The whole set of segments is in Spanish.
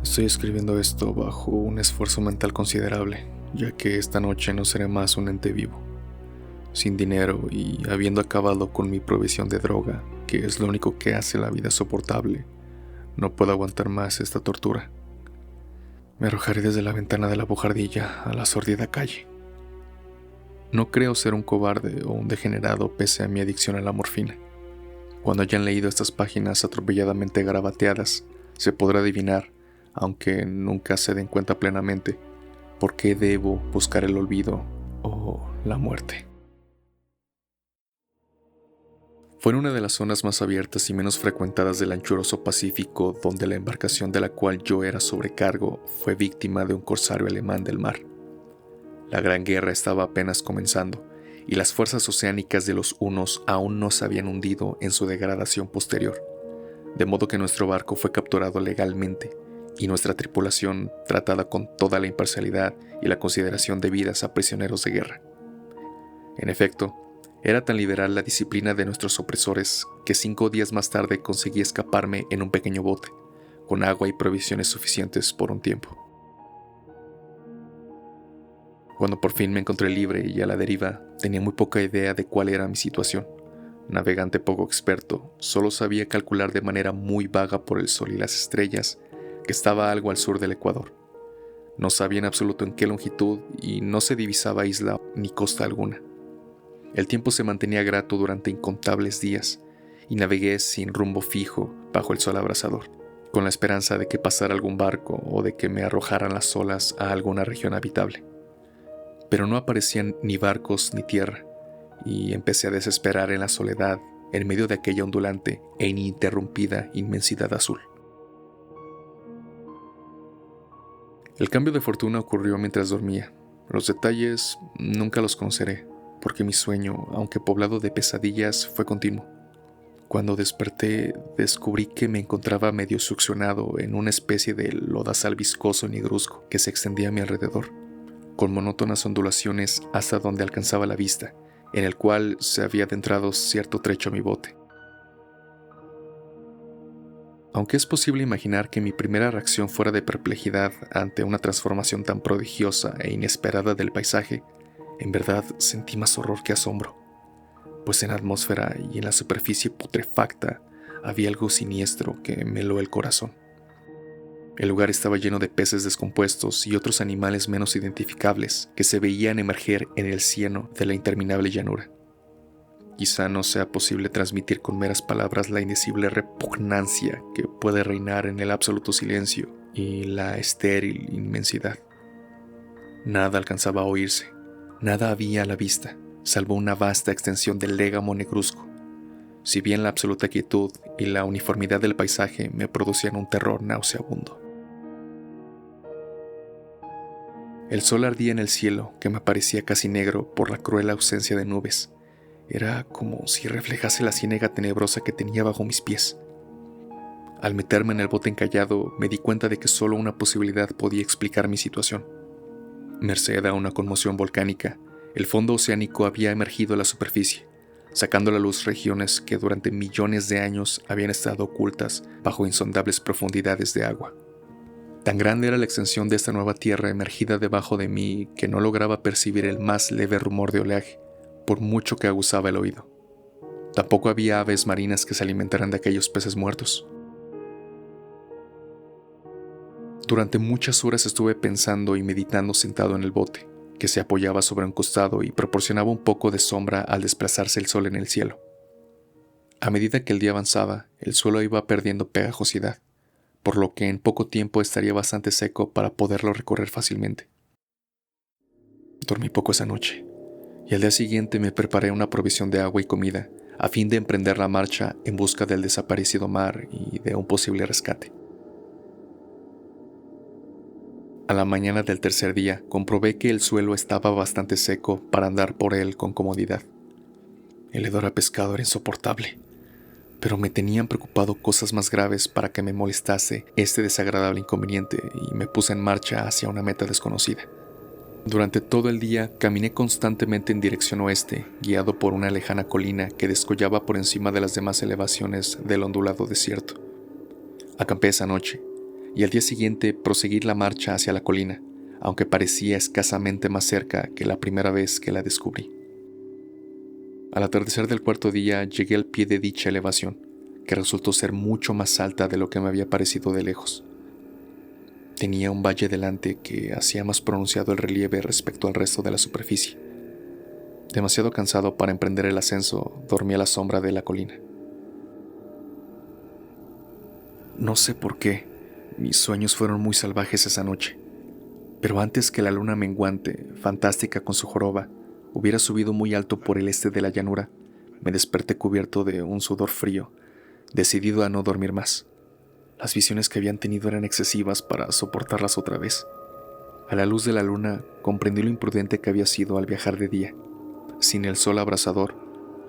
Estoy escribiendo esto bajo un esfuerzo mental considerable, ya que esta noche no seré más un ente vivo. Sin dinero y habiendo acabado con mi provisión de droga, que es lo único que hace la vida soportable, no puedo aguantar más esta tortura. Me arrojaré desde la ventana de la bujardilla a la sordida calle. No creo ser un cobarde o un degenerado pese a mi adicción a la morfina. Cuando hayan leído estas páginas atropelladamente garabateadas, se podrá adivinar, aunque nunca se den cuenta plenamente, por qué debo buscar el olvido o la muerte. Fue en una de las zonas más abiertas y menos frecuentadas del anchuroso Pacífico donde la embarcación de la cual yo era sobrecargo fue víctima de un corsario alemán del mar. La Gran Guerra estaba apenas comenzando y las fuerzas oceánicas de los hunos aún no se habían hundido en su degradación posterior, de modo que nuestro barco fue capturado legalmente y nuestra tripulación tratada con toda la imparcialidad y la consideración debidas a prisioneros de guerra. En efecto, era tan liberal la disciplina de nuestros opresores que 5 días más tarde conseguí escaparme en un pequeño bote, con agua y provisiones suficientes por un tiempo. Cuando por fin me encontré libre y a la deriva, tenía muy poca idea de cuál era mi situación. Navegante poco experto, solo sabía calcular de manera muy vaga por el sol y las estrellas que estaba algo al sur del Ecuador. No sabía en absoluto en qué longitud y no se divisaba isla ni costa alguna. El tiempo se mantenía grato durante incontables días y navegué sin rumbo fijo bajo el sol abrasador, con la esperanza de que pasara algún barco o de que me arrojaran las olas a alguna región habitable. Pero no aparecían ni barcos ni tierra, y empecé a desesperar en la soledad en medio de aquella ondulante e ininterrumpida inmensidad azul. El cambio de fortuna ocurrió mientras dormía. Los detalles nunca los conoceré, porque mi sueño, aunque poblado de pesadillas, fue continuo. Cuando desperté, descubrí que me encontraba medio succionado en una especie de lodazal viscoso y negruzco que se extendía a mi alrededor, con monótonas ondulaciones hasta donde alcanzaba la vista, en el cual se había adentrado cierto trecho a mi bote. Aunque es posible imaginar que mi primera reacción fuera de perplejidad ante una transformación tan prodigiosa e inesperada del paisaje, en verdad sentí más horror que asombro, pues en la atmósfera y en la superficie putrefacta había algo siniestro que me heló el corazón. El lugar estaba lleno de peces descompuestos y otros animales menos identificables que se veían emerger en el cieno de la interminable llanura. Quizá no sea posible transmitir con meras palabras la indecible repugnancia que puede reinar en el absoluto silencio y la estéril inmensidad. Nada alcanzaba a oírse, nada había a la vista, salvo una vasta extensión de légamo negruzco. Si bien la absoluta quietud y la uniformidad del paisaje me producían un terror nauseabundo. El sol ardía en el cielo, que me parecía casi negro por la cruel ausencia de nubes. Era como si reflejase la ciénaga tenebrosa que tenía bajo mis pies. Al meterme en el bote encallado, me di cuenta de que solo una posibilidad podía explicar mi situación. Merced a una conmoción volcánica, el fondo oceánico había emergido a la superficie, sacando a la luz regiones que durante millones de años habían estado ocultas bajo insondables profundidades de agua. Tan grande era la extensión de esta nueva tierra emergida debajo de mí que no lograba percibir el más leve rumor de oleaje, por mucho que aguzaba el oído. Tampoco había aves marinas que se alimentaran de aquellos peces muertos. Durante muchas horas estuve pensando y meditando sentado en el bote, que se apoyaba sobre un costado y proporcionaba un poco de sombra al desplazarse el sol en el cielo. A medida que el día avanzaba, el suelo iba perdiendo pegajosidad, por lo que en poco tiempo estaría bastante seco para poderlo recorrer fácilmente. Dormí poco esa noche, y al día siguiente me preparé una provisión de agua y comida, a fin de emprender la marcha en busca del desaparecido mar y de un posible rescate. A la mañana del tercer día, comprobé que el suelo estaba bastante seco para andar por él con comodidad. El hedor a pescado era insoportable, pero me tenían preocupado cosas más graves para que me molestase este desagradable inconveniente y me puse en marcha hacia una meta desconocida. Durante todo el día caminé constantemente en dirección oeste, guiado por una lejana colina que descollaba por encima de las demás elevaciones del ondulado desierto. Acampé esa noche, y al día siguiente proseguir la marcha hacia la colina, aunque parecía escasamente más cerca que la primera vez que la descubrí. Al atardecer del cuarto día llegué al pie de dicha elevación, que resultó ser mucho más alta de lo que me había parecido de lejos. Tenía un valle delante que hacía más pronunciado el relieve respecto al resto de la superficie. Demasiado cansado para emprender el ascenso, dormí a la sombra de la colina. No sé por qué, mis sueños fueron muy salvajes esa noche, pero antes que la luna menguante, fantástica con su joroba, hubiera subido muy alto por el este de la llanura, me desperté cubierto de un sudor frío, decidido a no dormir más. Las visiones que habían tenido eran excesivas para soportarlas otra vez. A la luz de la luna comprendí lo imprudente que había sido al viajar de día. Sin el sol abrasador,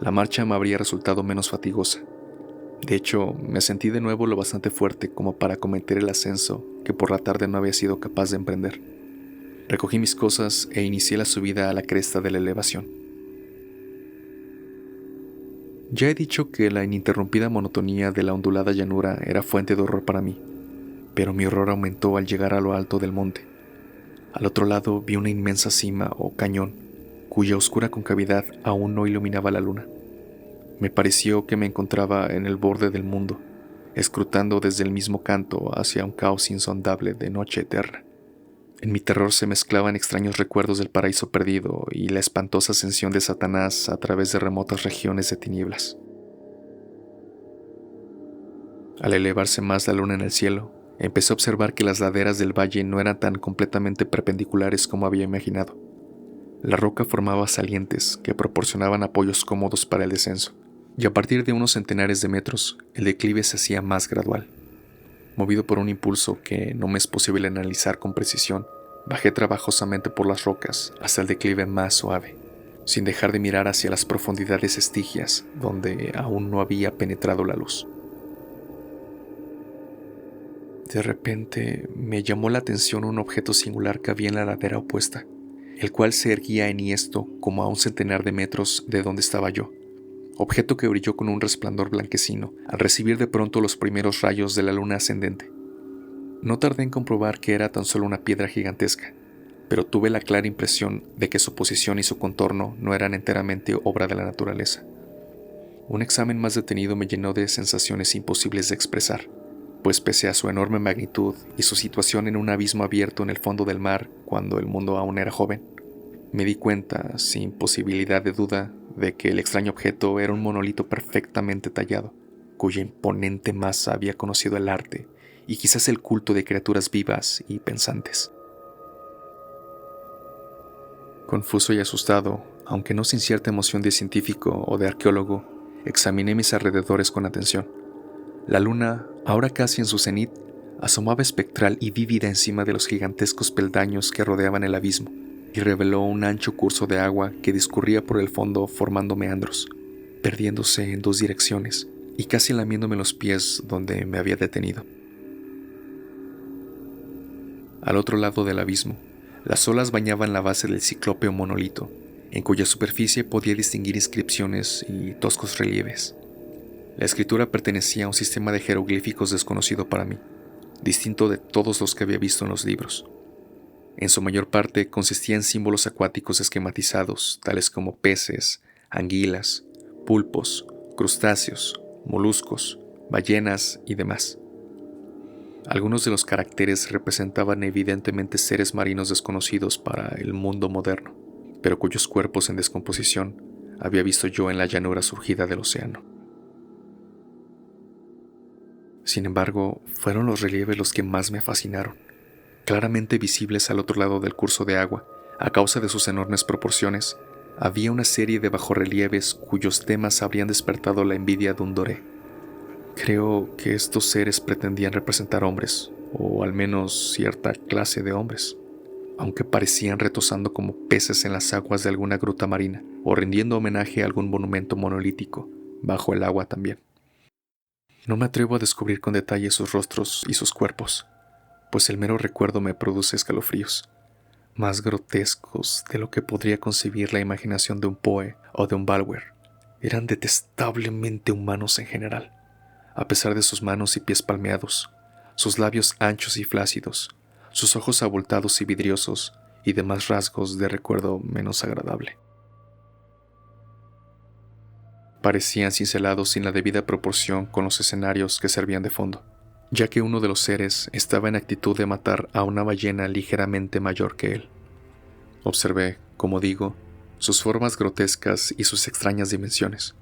la marcha me habría resultado menos fatigosa. De hecho, me sentí de nuevo lo bastante fuerte como para cometer el ascenso que por la tarde no había sido capaz de emprender. Recogí mis cosas e inicié la subida a la cresta de la elevación. Ya he dicho que la ininterrumpida monotonía de la ondulada llanura era fuente de horror para mí, pero mi horror aumentó al llegar a lo alto del monte. Al otro lado vi una inmensa cima o cañón, cuya oscura concavidad aún no iluminaba la luna. Me pareció que me encontraba en el borde del mundo, escrutando desde el mismo canto hacia un caos insondable de noche eterna. En mi terror se mezclaban extraños recuerdos del paraíso perdido y la espantosa ascensión de Satanás a través de remotas regiones de tinieblas. Al elevarse más la luna en el cielo, empecé a observar que las laderas del valle no eran tan completamente perpendiculares como había imaginado. La roca formaba salientes que proporcionaban apoyos cómodos para el descenso, y a partir de unos centenares de metros, el declive se hacía más gradual. Movido por un impulso que no me es posible analizar con precisión, bajé trabajosamente por las rocas hasta el declive más suave, sin dejar de mirar hacia las profundidades estigias donde aún no había penetrado la luz. De repente me llamó la atención un objeto singular que había en la ladera opuesta, el cual se erguía enhiesto como a un centenar de metros de donde estaba yo, objeto que brilló con un resplandor blanquecino al recibir de pronto los primeros rayos de la luna ascendente. No tardé en comprobar que era tan solo una piedra gigantesca, pero tuve la clara impresión de que su posición y su contorno no eran enteramente obra de la naturaleza. Un examen más detenido me llenó de sensaciones imposibles de expresar, pues pese a su enorme magnitud y su situación en un abismo abierto en el fondo del mar cuando el mundo aún era joven, me di cuenta, sin posibilidad de duda, de que el extraño objeto era un monolito perfectamente tallado, cuya imponente masa había conocido el arte y quizás el culto de criaturas vivas y pensantes. Confuso y asustado, aunque no sin cierta emoción de científico o de arqueólogo, examiné mis alrededores con atención. La luna, ahora casi en su cenit, asomaba espectral y vívida encima de los gigantescos peldaños que rodeaban el abismo, y reveló un ancho curso de agua que discurría por el fondo formando meandros, perdiéndose en dos direcciones y casi lamiéndome los pies donde me había detenido. Al otro lado del abismo, las olas bañaban la base del ciclópeo monolito, en cuya superficie podía distinguir inscripciones y toscos relieves. La escritura pertenecía a un sistema de jeroglíficos desconocido para mí, distinto de todos los que había visto en los libros. En su mayor parte consistía en símbolos acuáticos esquematizados, tales como peces, anguilas, pulpos, crustáceos, moluscos, ballenas y demás. Algunos de los caracteres representaban evidentemente seres marinos desconocidos para el mundo moderno, pero cuyos cuerpos en descomposición había visto yo en la llanura surgida del océano. Sin embargo, fueron los relieves los que más me fascinaron, claramente visibles al otro lado del curso de agua. A causa de sus enormes proporciones, había una serie de bajorrelieves cuyos temas habrían despertado la envidia de un doré. Creo que estos seres pretendían representar hombres, o al menos cierta clase de hombres, aunque parecían retozando como peces en las aguas de alguna gruta marina, o rindiendo homenaje a algún monumento monolítico, bajo el agua también. No me atrevo a descubrir con detalle sus rostros y sus cuerpos, pues el mero recuerdo me produce escalofríos, más grotescos de lo que podría concebir la imaginación de un Poe o de un Balwer. Eran detestablemente humanos en general, a pesar de sus manos y pies palmeados, sus labios anchos y flácidos, sus ojos abultados y vidriosos, y demás rasgos de recuerdo menos agradable. Parecían cincelados sin la debida proporción con los escenarios que servían de fondo, ya que uno de los seres estaba en actitud de matar a una ballena ligeramente mayor que él. Observé, como digo, sus formas grotescas y sus extrañas dimensiones,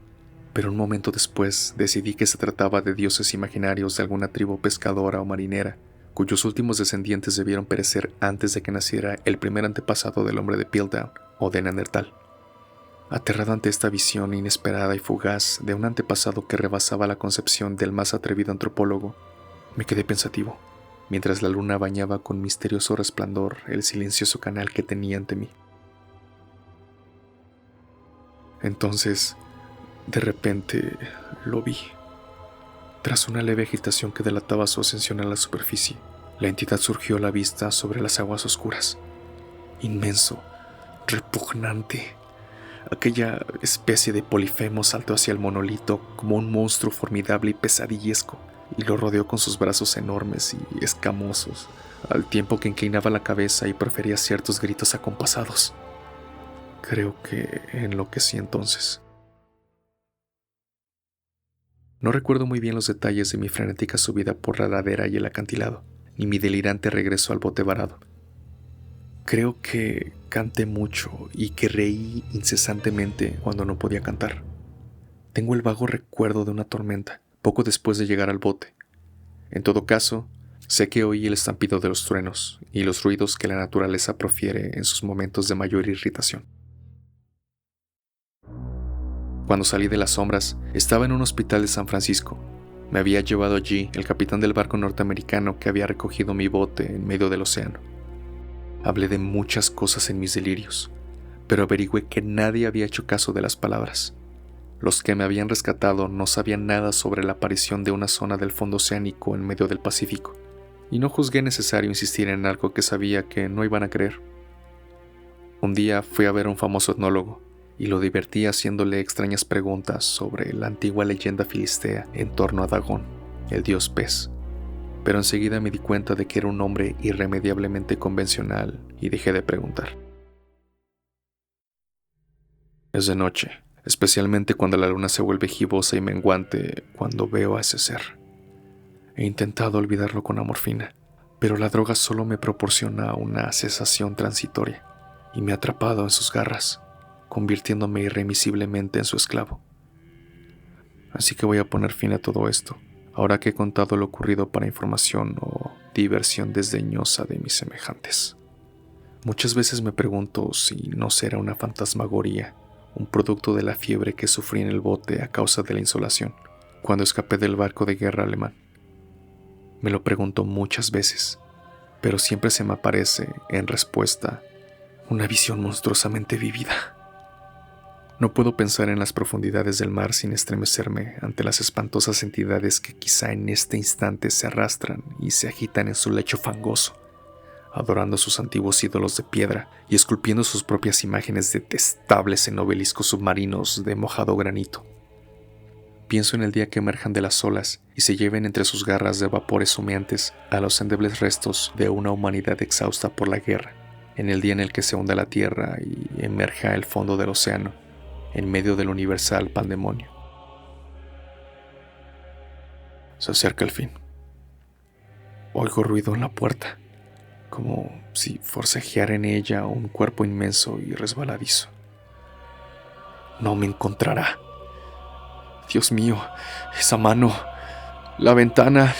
pero un momento después decidí que se trataba de dioses imaginarios de alguna tribu pescadora o marinera, cuyos últimos descendientes debieron perecer antes de que naciera el primer antepasado del hombre de Piltdown o de Neandertal. Aterrado ante esta visión inesperada y fugaz de un antepasado que rebasaba la concepción del más atrevido antropólogo, me quedé pensativo, mientras la luna bañaba con misterioso resplandor el silencioso canal que tenía ante mí. Entonces, de repente, lo vi. Tras una leve agitación que delataba su ascensión a la superficie, la entidad surgió a la vista sobre las aguas oscuras. Inmenso, repugnante. Aquella especie de Polifemo saltó hacia el monolito como un monstruo formidable y pesadillesco, y lo rodeó con sus brazos enormes y escamosos, al tiempo que inclinaba la cabeza y profería ciertos gritos acompasados. Creo que enloquecí entonces. No recuerdo muy bien los detalles de mi frenética subida por la ladera y el acantilado, ni mi delirante regreso al bote varado. Creo que canté mucho y que reí incesantemente cuando no podía cantar. Tengo el vago recuerdo de una tormenta, poco después de llegar al bote. En todo caso, sé que oí el estampido de los truenos y los ruidos que la naturaleza profiere en sus momentos de mayor irritación. Cuando salí de las sombras, estaba en un hospital de San Francisco. Me había llevado allí el capitán del barco norteamericano que había recogido mi bote en medio del océano. Hablé de muchas cosas en mis delirios, pero averigüé que nadie había hecho caso de las palabras. Los que me habían rescatado no sabían nada sobre la aparición de una zona del fondo oceánico en medio del Pacífico, y no juzgué necesario insistir en algo que sabía que no iban a creer. Un día fui a ver a un famoso etnólogo, y lo divertí haciéndole extrañas preguntas sobre la antigua leyenda filistea en torno a Dagón, el dios pez. Pero enseguida me di cuenta de que era un hombre irremediablemente convencional y dejé de preguntar. Es de noche, especialmente cuando la luna se vuelve gibosa y menguante cuando veo a ese ser. He intentado olvidarlo con la morfina, pero la droga solo me proporciona una cesación transitoria y me ha atrapado en sus garras, convirtiéndome irremisiblemente en su esclavo. Así que voy a poner fin a todo esto, ahora que he contado lo ocurrido para información o diversión desdeñosa de mis semejantes. Muchas veces me pregunto si no será una fantasmagoría, un producto de la fiebre que sufrí en el bote a causa de la insolación, cuando escapé del barco de guerra alemán. Me lo pregunto muchas veces, pero siempre se me aparece, en respuesta, una visión monstruosamente vívida. No puedo pensar en las profundidades del mar sin estremecerme ante las espantosas entidades que quizá en este instante se arrastran y se agitan en su lecho fangoso, adorando sus antiguos ídolos de piedra y esculpiendo sus propias imágenes detestables en obeliscos submarinos de mojado granito. Pienso en el día que emerjan de las olas y se lleven entre sus garras de vapores humeantes a los endebles restos de una humanidad exhausta por la guerra, en el día en el que se hunda la tierra y emerja el fondo del océano, en medio del universal pandemonio. Se acerca el fin. Oigo ruido en la puerta, como si forcejeara en ella un cuerpo inmenso y resbaladizo. No me encontrará. Dios mío, esa mano. La ventana.